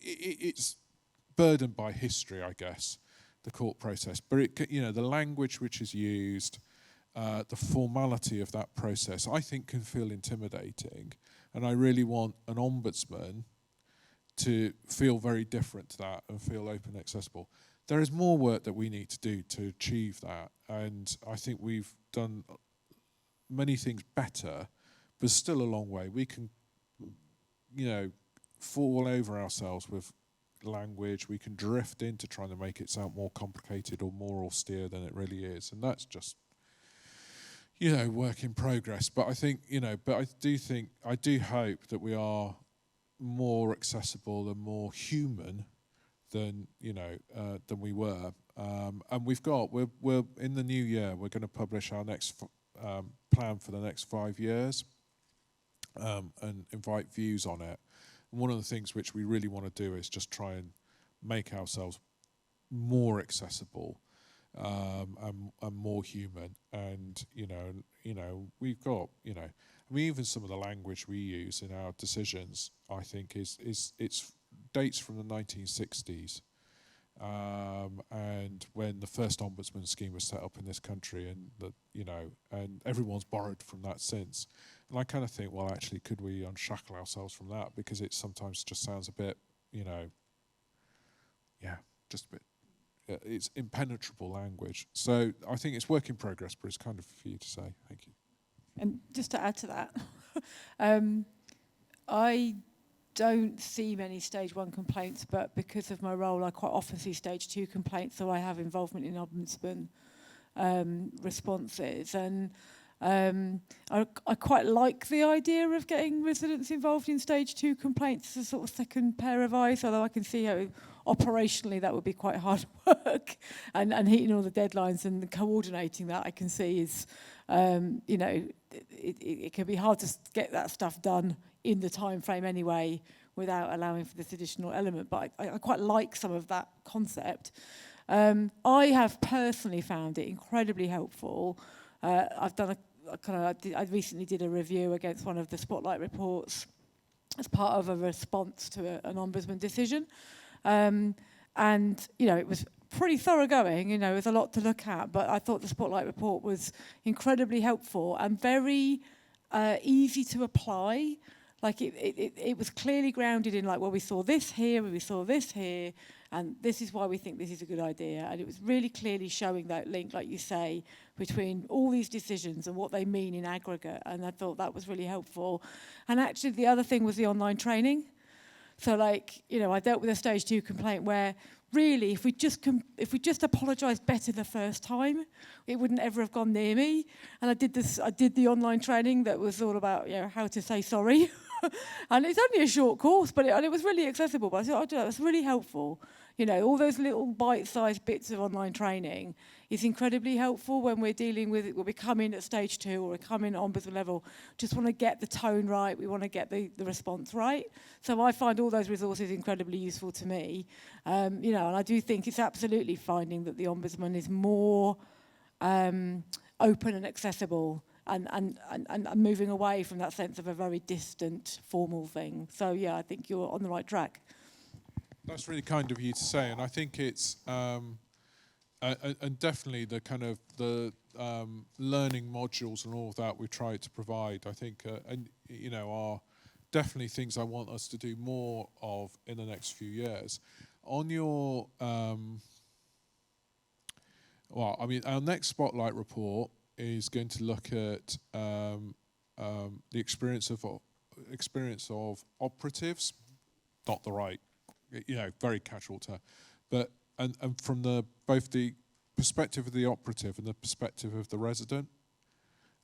Speaker 2: it's burdened by history, I guess, the court process. But the language which is used, the formality of that process, I think can feel intimidating. And I really want an ombudsman to feel very different to that and feel open and accessible. There is more work that we need to do to achieve that. And I think we've done many things better, but still a long way. We can, fall over ourselves with language. We can drift into trying to make it sound more complicated or more austere than it really is. And that's just, work in progress. But I think, I do hope that we are more accessible and more human than we were. And we're in the new year, we're going to publish our next plan for the next 5 years, and invite views on it. And one of the things which we really want to do is just try and make ourselves more accessible. and more human. And we've got I mean, even some of the language we use in our decisions, I think, it's dates from the 1960s. And when the first ombudsman scheme was set up in this country, and everyone's borrowed from that since. And I kind of think, well, actually, could we unshackle ourselves from that? Because it sometimes just sounds a bit, just a bit, it's impenetrable language. So I think it's work in progress, but it's kind of for you to say. Thank you.
Speaker 1: And just to add to that, I don't see many stage 1 complaints, but because of my role, I quite often see stage 2 complaints, so I have involvement in ombudsman responses. And I quite like the idea of getting residents involved in stage 2 complaints as a sort of second pair of eyes, although I can see how operationally that would be quite hard work. And hitting all the deadlines and coordinating that, I can see is, it can be hard to get that stuff done in the time frame anyway without allowing for this additional element. But I quite like some of that concept. I have personally found it incredibly helpful. I've done I recently did a review against one of the Spotlight reports as part of a response to an ombudsman decision. And, it was pretty thoroughgoing, there's a lot to look at, but I thought the Spotlight report was incredibly helpful and very easy to apply. Like it was clearly grounded in we saw this here, we saw this here, and this is why we think this is a good idea. And it was really clearly showing that link, like you say, between all these decisions and what they mean in aggregate. And I thought that was really helpful. And actually the other thing was the online training. So I dealt with a stage 2 complaint where really if we just apologised better the first time, it wouldn't ever have gone near me. And I did the online training that was all about how to say sorry. And it's only a short course, but it was really accessible. But I thought, that's really helpful. All those little bite-sized bits of online training is incredibly helpful when we're dealing with it, when we come in at stage 2 or we come in at ombudsman level. Just want to get the tone right. We want to get the response right. So I find all those resources incredibly useful to me. And I do think it's absolutely finding that the ombudsman is more open and accessible and moving away from that sense of a very distant formal thing. So yeah, I think you're on the right track.
Speaker 2: That's really kind of you to say, and I think it's and definitely the kind of the learning modules and all of that we try to provide. I think are definitely things I want us to do more of in the next few years. On your our next Spotlight report is going to look at the experience of operatives, not the right. Very casual term, but and from both the perspective of the operative and the perspective of the resident,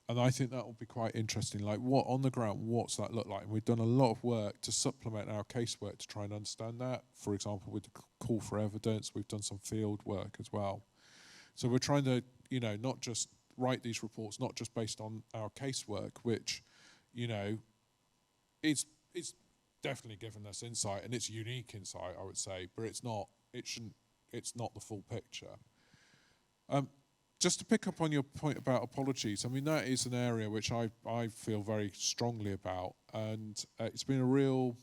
Speaker 2: and I think that will be quite interesting. Like what on the ground, what's that look like? And we've done a lot of work to supplement our casework to try and understand that. For example, with the call for evidence, we've done some field work as well. So we're trying to not just write these reports, not just based on our casework, which it's definitely given us insight, and it's unique insight, I would say, but it's not the full picture. Just to pick up on your point about apologies, I mean, that is an area which I feel very strongly about, and it's been a real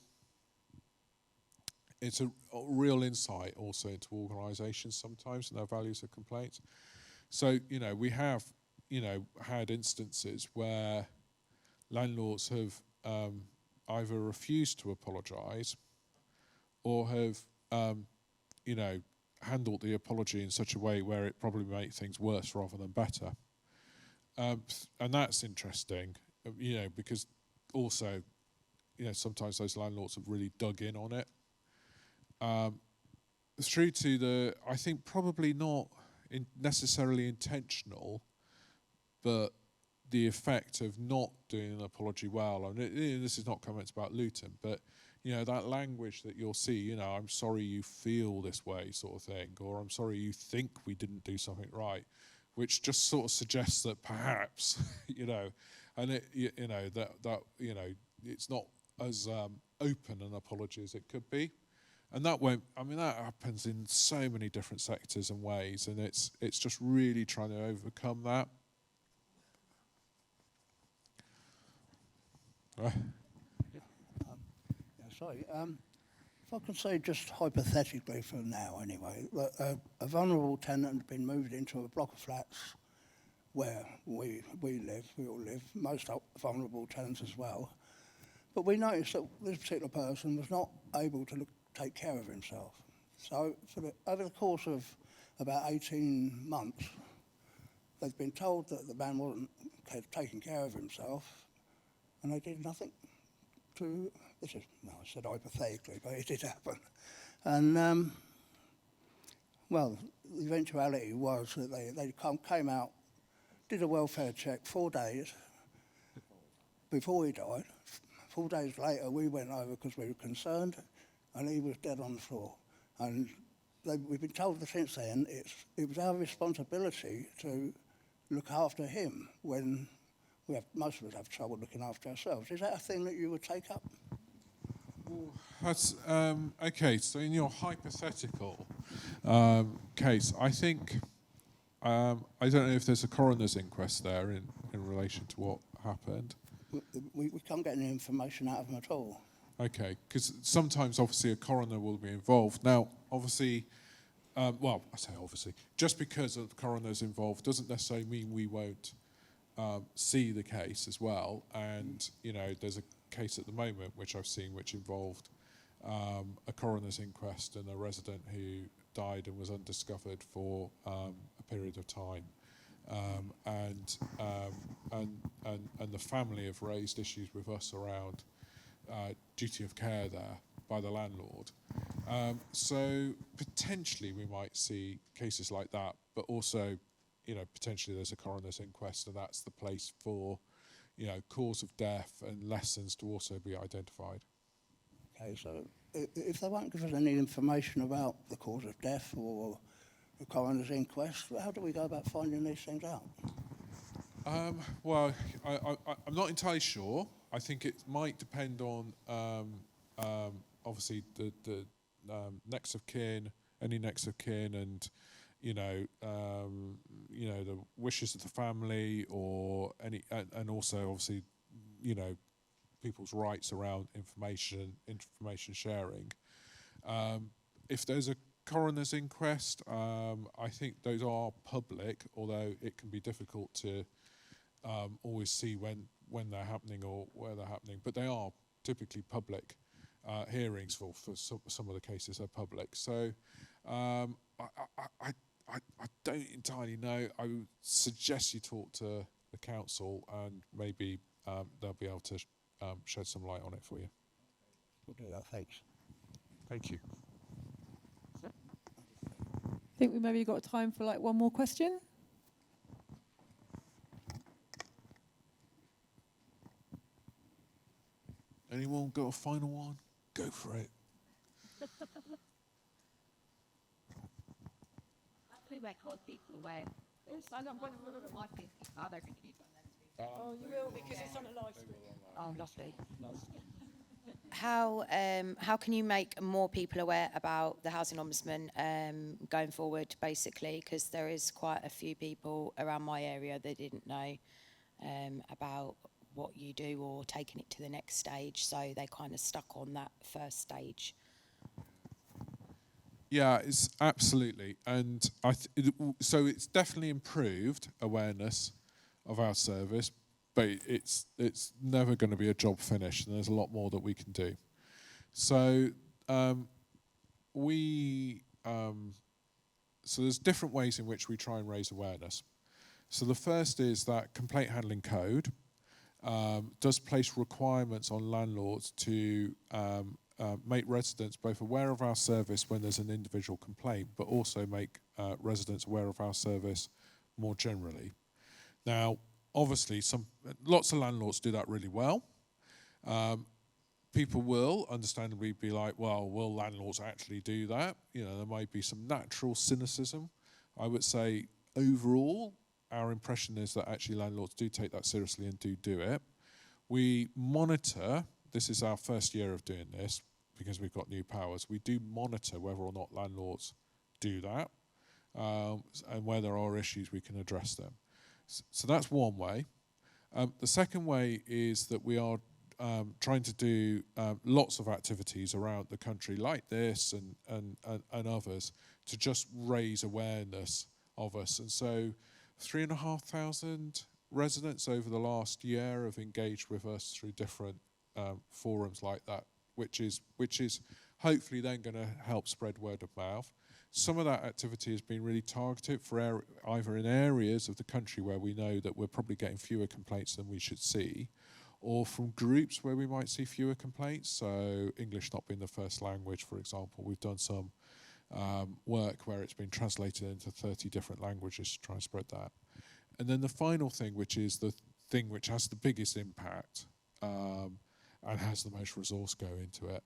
Speaker 2: insight also into organisations sometimes and their values of complaints. So, we have, had instances where landlords have either refused to apologise or have, handled the apology in such a way where it probably made things worse rather than better. And that's interesting, because also, sometimes those landlords have really dug in on it. Through to I think probably not necessarily intentional, but the effect of not doing an apology well. And this is not comments about Luton, but that language that you'll see, I'm sorry you feel this way sort of thing, or I'm sorry you think we didn't do something right, which just sort of suggests that perhaps, and it's not as open an apology as it could be. And that won't, I mean, that happens in so many different sectors and ways, and it's just really trying to overcome that.
Speaker 11: Sorry, if I can say just hypothetically for now anyway, that a vulnerable tenant had been moved into a block of flats where we all live, most vulnerable tenants as well. But we noticed that this particular person was not able to take care of himself. So over the course of about 18 months, they've been told that the man wasn't taking care of himself, and they did nothing to, I said hypothetically, but it did happen. And, well, the eventuality was that they came out, did a welfare check 4 days before he died. 4 days later, we went over because we were concerned, and he was dead on the floor. And we've been told that since then it was our responsibility to look after him when most of us have trouble looking after ourselves. Is that a thing that you would take up?
Speaker 2: That's okay. So in your hypothetical case, I think I don't know if there's a coroner's inquest there in relation to what happened.
Speaker 11: We can't get any information out of them at all.
Speaker 2: Okay, because sometimes obviously a coroner will be involved. Now, obviously, well, I say obviously, just because the coroner's involved doesn't necessarily mean we won't see the case as well. And, you know, there's a case at the moment which I've seen which involved a coroner's inquest and a resident who died and was undiscovered for a period of time. And the family have raised issues with us around duty of care there by the landlord. So potentially we might see cases like that, but also, you know, potentially there's a coroner's inquest, and that's the place for, you know, cause of death and lessons to also be identified.
Speaker 11: Okay, so if they won't give us any information about the cause of death or the coroner's inquest, how do we go about finding these things out?
Speaker 2: Well, I'm not entirely sure. I think it might depend on obviously the next of kin, any next of kin, and you know the wishes of the family, or any, and also obviously, you know, people's rights around information sharing. If there's a coroner's inquest, I think those are public, although it can be difficult to always see when they're happening or where they're happening. But they are typically public hearings for some of the cases are public. So I don't entirely know. I would suggest you talk to the council, and maybe they'll be able to shed some light on it for you.
Speaker 11: We'll do that, thanks.
Speaker 2: Thank you.
Speaker 1: I think we maybe got time for like one more question.
Speaker 2: Anyone got a final one? Go for it.
Speaker 12: We might call people away. I don't want to look at my face. Oh, they're going to keep on that.
Speaker 1: Oh, you will, because it's on a live stream.
Speaker 12: Oh, lovely.
Speaker 13: How can you make more people aware about the Housing Ombudsman going forward, basically? Because there is quite a few people around my area that didn't know about what you do or taking it to the next stage, so they kind of stuck on that first stage.
Speaker 2: Yeah, it's absolutely, and so it's definitely improved awareness of our service, but it's never going to be a job finished, and there's a lot more that we can do. So so there's different ways in which we try and raise awareness. So the first is that complaint handling code does place requirements on landlords to make residents both aware of our service when there's an individual complaint, but also make residents aware of our service more generally. Now, obviously, lots of landlords do that really well. People will understandably be like, well, will landlords actually do that? You know, there might be some natural cynicism. I would say overall, our impression is that actually landlords do take that seriously and do it. We monitor, this is our first year of doing this, because we've got new powers. We do monitor whether or not landlords do that, and where there are issues, we can address them. So that's one way. The second way is that we are trying to do lots of activities around the country like this and others to just raise awareness of us. And so 3,500 residents over the last year have engaged with us through different forums like that, which is hopefully then going to help spread word of mouth. Some of that activity has been really targeted for either in areas of the country where we know that we're probably getting fewer complaints than we should see, or from groups where we might see fewer complaints. So English not being the first language, for example, we've done some work where it's been translated into 30 different languages to try and spread that. And then the final thing, which is the thing which has the biggest impact and has the most resource go into it,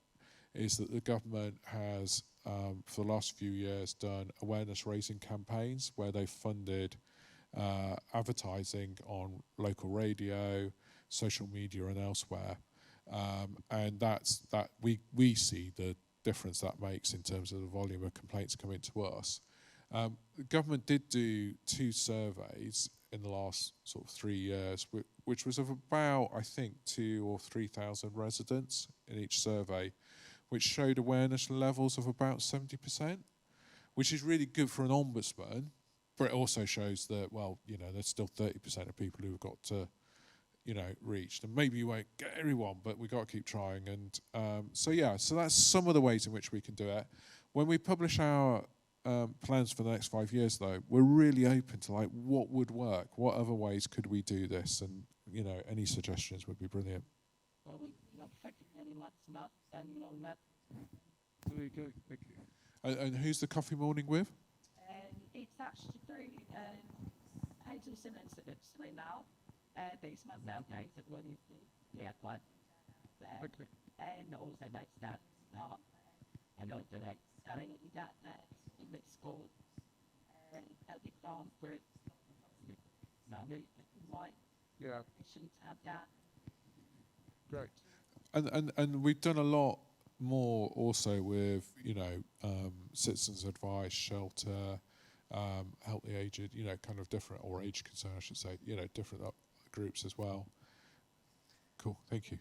Speaker 2: is that the government has, for the last few years, done awareness-raising campaigns where they've funded advertising on local radio, social media and elsewhere. And that's we see the difference that makes in terms of the volume of complaints coming to us. The government did do 2 surveys in the last sort of 3 years, which was of about, I think, 2,000 or 3,000 residents in each survey, which showed awareness levels of about 70%, which is really good for an ombudsman, but it also shows that, well, you know, there's still 30% of people who've got to, you know, reached. And maybe you won't get everyone, but we've got to keep trying. And so that's some of the ways in which we can do it. When we publish our plans for the next 5 years, though, we're really open to, like, what would work? What other ways could we do this? And, you know, any suggestions would be brilliant.
Speaker 3: Well, we're not affecting anyone's nuts and that. Very good, thank you.
Speaker 2: And who's the coffee morning with?
Speaker 12: It's actually through agents and incidents right now. These months out days at one is the one there.
Speaker 3: Okay.
Speaker 12: And also next that start and also next starting that in the school and at the farm where it's white.
Speaker 3: Yeah.
Speaker 12: We shouldn't have that.
Speaker 3: Great.
Speaker 2: And we've done a lot more also with, you know, citizens advice, shelter, help the aged, you know, kind of different, or age concern, I should say, you know, different groups as well. Cool, thank you.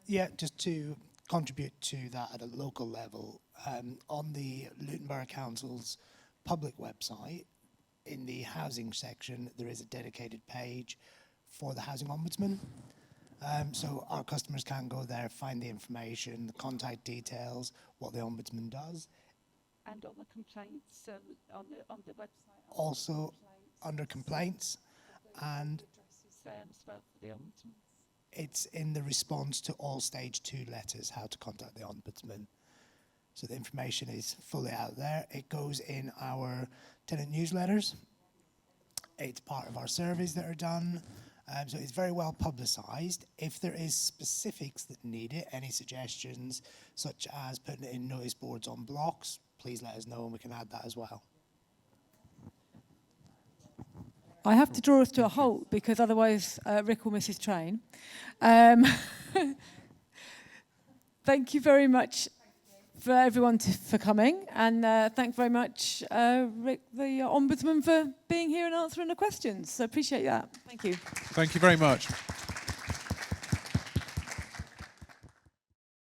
Speaker 5: Yeah, just to contribute to that at a local level, on the Luton Borough Council's public website, in the housing section, there is a dedicated page for the Housing Ombudsman. So our customers can go there, find the information, the contact details, what the Ombudsman does.
Speaker 12: And on the complaints on the website.
Speaker 5: Also under complaints, and it's in the response to all stage 2 letters, how to contact the Ombudsman. So the information is fully out there. It goes in our tenant newsletters. It's part of our surveys that are done. So it's very well publicised. If there is specifics that need it, any suggestions, such as putting it in notice boards on blocks, please let us know and we can add that as well.
Speaker 1: I have to draw us to a halt because otherwise Rick will miss his train. Thank you very much for everyone for coming, and thank very much Rick, the Ombudsman, for being here and answering the questions. So appreciate that. Thank you.
Speaker 2: Thank you very much.